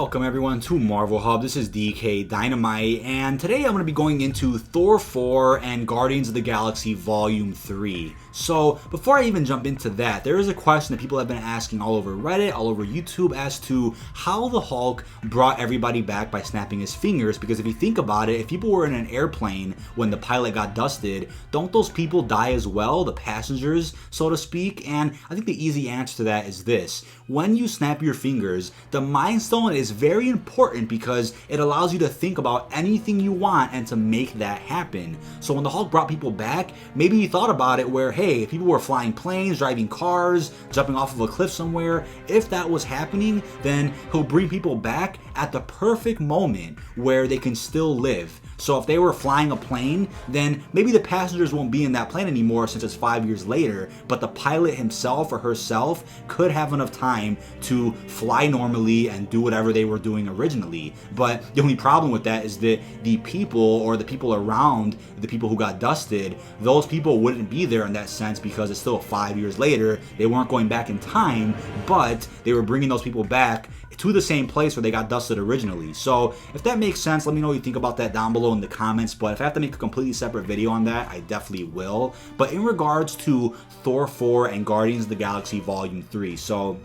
Welcome everyone to Marvel Hub. This is DK Dynamite, and today I'm going to be going into Thor 4 and Guardians of the Galaxy Volume 3. So before I even jump into that, there is a question that people have been asking all over Reddit, all over YouTube, as to how the Hulk brought everybody back by snapping his fingers. Because if you think about it, if people were in an airplane when the pilot got dusted, don't those people die as well, the passengers, so to speak? And I think the easy answer to that is this: when you snap your fingers, the Mind Stone is very important because it allows you to think about anything you want and to make that happen. So when the Hulk brought people back, maybe he thought about it where, hey, if people were flying planes, driving cars, jumping off of a cliff somewhere, if that was happening, then he'll bring people back at the perfect moment where they can still live. So if they were flying a plane, then maybe the passengers won't be in that plane anymore since it's 5 years later, but the pilot himself or herself could have enough time to fly normally and do whatever they were doing originally. But the only problem with that is that the people or the people around the people who got dusted, those people wouldn't be there in that sense because it's still 5 years later. They weren't going back in time, but they were bringing those people back to the same place where they got dusted originally. So if that makes sense, let me know what you think about that down below in the comments. But if I have to make a completely separate video on that, I definitely will. But in regards to Thor 4 and Guardians of the Galaxy Volume 3, so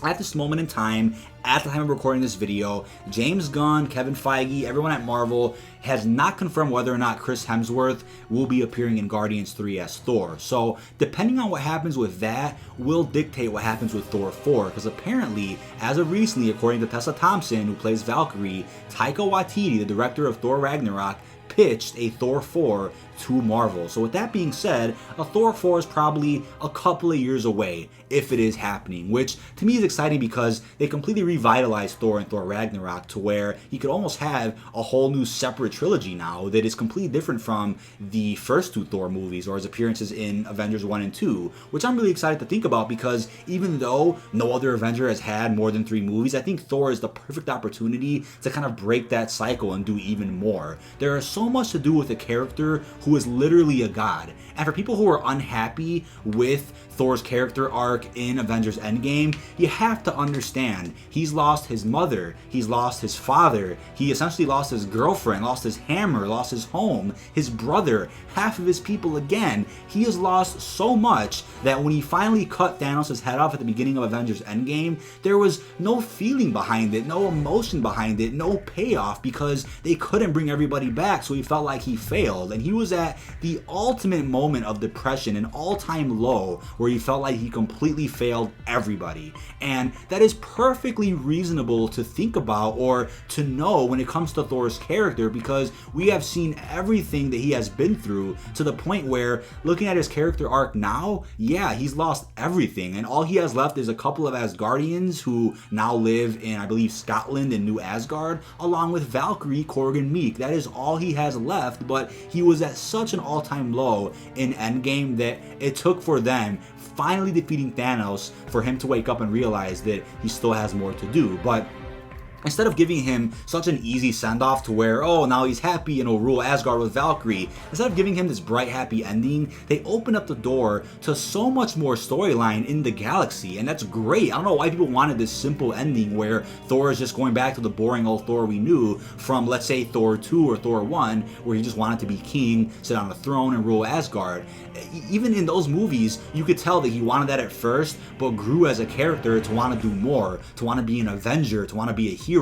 at this moment in time, at the time of recording this video, James Gunn, Kevin Feige, everyone at Marvel has not confirmed whether or not Chris Hemsworth will be appearing in Guardians 3 as Thor. So depending on what happens with that will dictate what happens with Thor 4, because apparently, as of recently, according to Tessa Thompson, who plays Valkyrie, Taika Waititi, the director of Thor Ragnarok, pitched a Thor 4 to Marvel. So with that being said, a Thor 4 is probably a couple of years away if it is happening, which to me is exciting because they completely revitalized Thor and Thor Ragnarok to where you could almost have a whole new separate trilogy now that is completely different from the first two Thor movies or his appearances in Avengers 1 and 2, which I'm really excited to think about because even though no other Avenger has had more than 3 movies, I think Thor is the perfect opportunity to kind of break that cycle and do even more. There is so much to do with a character who is literally a god. And for people who are unhappy with Thor's character arc in Avengers Endgame, you have to understand he's lost his mother, he's lost his father, he essentially lost his girlfriend, lost his hammer, lost his home, his brother, half of his people again. He has lost so much that when he finally cut Thanos' head off at the beginning of Avengers Endgame, there was no feeling behind it, no emotion behind it, no payoff because they couldn't bring everybody back, so he felt like he failed. And he was at the ultimate moment of depression, an all-time low, where he felt like he completely failed everybody. And that is perfectly reasonable to think about or to know when it comes to Thor's character, because we have seen everything that he has been through to the point where, looking at his character arc now, yeah, he's lost everything, and all he has left is a couple of Asgardians who now live in, I believe, Scotland and New Asgard, along with Valkyrie, Korg, and Meek. That is all he has left, but he was at such an all-time low in Endgame that it took for them finally defeating Thanos for him to wake up and realize that he still has more to do. But instead of giving him such an easy send-off to where, oh, now he's happy and he'll rule Asgard with Valkyrie, instead of giving him this bright, happy ending, they open up the door to so much more storyline in the galaxy, and that's great. I don't know why people wanted this simple ending where Thor is just going back to the boring old Thor we knew from, let's say, Thor 2 or Thor 1, where he just wanted to be king, sit on a throne, and rule Asgard. Even in those movies, you could tell that he wanted that at first, but grew as a character to want to do more, to want to be an Avenger, to want to be a hero.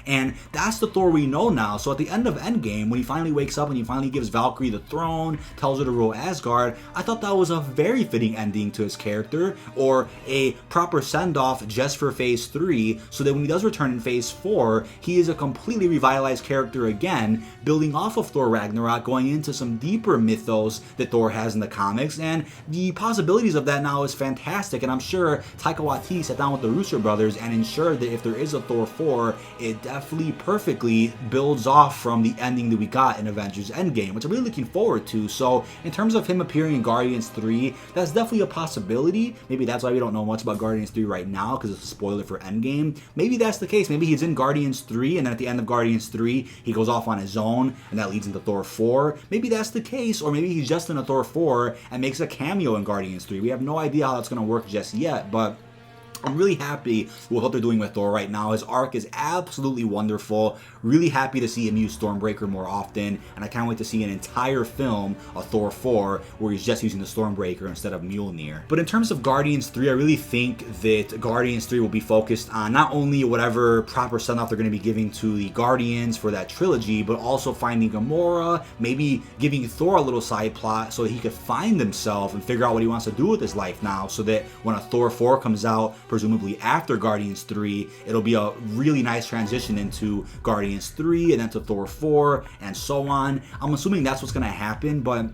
And that's the Thor we know now. So at the end of Endgame, when he finally wakes up and he finally gives Valkyrie the throne, tells her to rule Asgard, I thought that was a very fitting ending to his character, or a proper send-off just for Phase 3, so that when he does return in Phase 4, he is a completely revitalized character again, building off of Thor Ragnarok, going into some deeper mythos that Thor has in the comics, and the possibilities of that now is fantastic. And I'm sure Taika Waititi sat down with the Russo brothers and ensured that if there is a Thor 4, it definitely perfectly builds off from the ending that we got in Avengers Endgame, which I'm really looking forward to. So in terms of him appearing in Guardians 3, that's definitely a possibility. Maybe that's why we don't know much about Guardians 3 right now, because it's a spoiler for Endgame. Maybe that's the case. Maybe he's in Guardians 3, and then at the end of Guardians 3, he goes off on his own, and that leads into Thor 4. Maybe that's the case, or maybe he's just in a Thor 4 and makes a cameo in Guardians 3. We have no idea how that's going to work just yet, but I'm really happy with what they're doing with Thor right now. His arc is absolutely wonderful. Really happy to see him use Stormbreaker more often, and I can't wait to see an entire film of Thor 4 where he's just using the Stormbreaker instead of Mjolnir. But in terms of Guardians 3, I really think that Guardians 3 will be focused on not only whatever proper send-off they're going to be giving to the Guardians for that trilogy, but also finding Gamora, maybe giving Thor a little side plot so that he could find himself and figure out what he wants to do with his life now, so that when a Thor 4 comes out, presumably after Guardians 3, it'll be a really nice transition into Guardians 3 and then to Thor 4 and so on. I'm assuming that's what's going to happen, but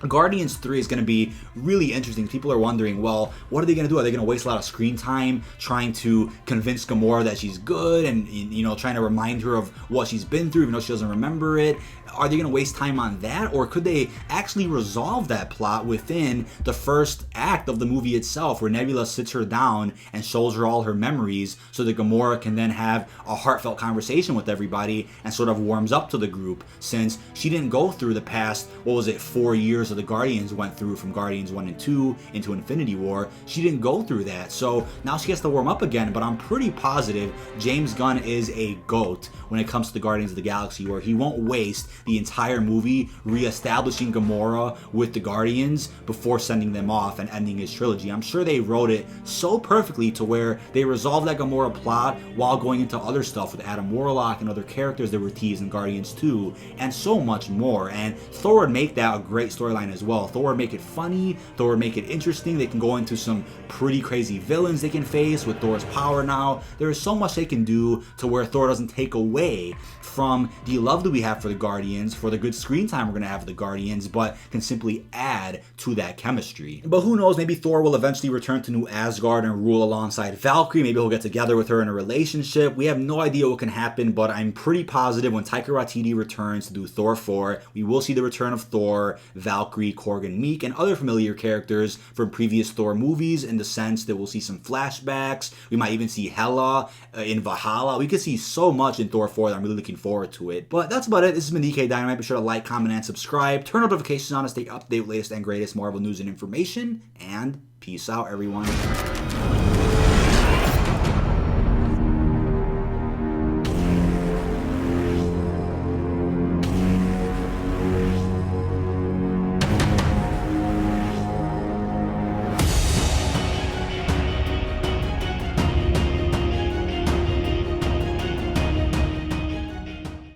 Guardians 3 is going to be really interesting. People are wondering, well, what are they going to do? Are they going to waste a lot of screen time trying to convince Gamora that she's good and, you know, trying to remind her of what she's been through even though she doesn't remember it? Are they going to waste time on that? Or could they actually resolve that plot within the first act of the movie itself, where Nebula sits her down and shows her all her memories so that Gamora can then have a heartfelt conversation with everybody and sort of warms up to the group, since she didn't go through the past, 4 years of the Guardians went through from Guardians 1 and 2 into Infinity War. She didn't go through that, so now she has to warm up again. But I'm pretty positive James Gunn is a GOAT when it comes to the Guardians of the Galaxy, where he won't waste the entire movie re-establishing Gamora with the Guardians before sending them off and ending his trilogy. I'm sure they wrote it so perfectly to where they resolved that Gamora plot while going into other stuff with Adam Warlock and other characters that were teased in Guardians 2 and so much more. And Thor would make that a great storyline as well. Thor would make it funny, Thor would make it interesting. They can go into some pretty crazy villains they can face with Thor's power now. There is so much they can do to where Thor doesn't take away from the love that we have for the Guardians, for the good screen time we're going to have with the Guardians, but can simply add to that chemistry. But who knows, maybe Thor will eventually return to New Asgard and rule alongside Valkyrie. Maybe he'll get together with her in a relationship. We have no idea what can happen, but I'm pretty positive when Taika Waititi returns to do Thor 4, we will see the return of Thor, Valkyrie, Korg and Meek, and other familiar characters from previous Thor movies, in the sense that we'll see some flashbacks. We might even see Hela in Valhalla. We could see so much in Thor 4 that I'm really looking forward to it. But that's about it. This has been DK Dynamite. Be sure to like, comment, and subscribe. Turn notifications on to stay up to date with latest and greatest Marvel news and information. And peace out, everyone.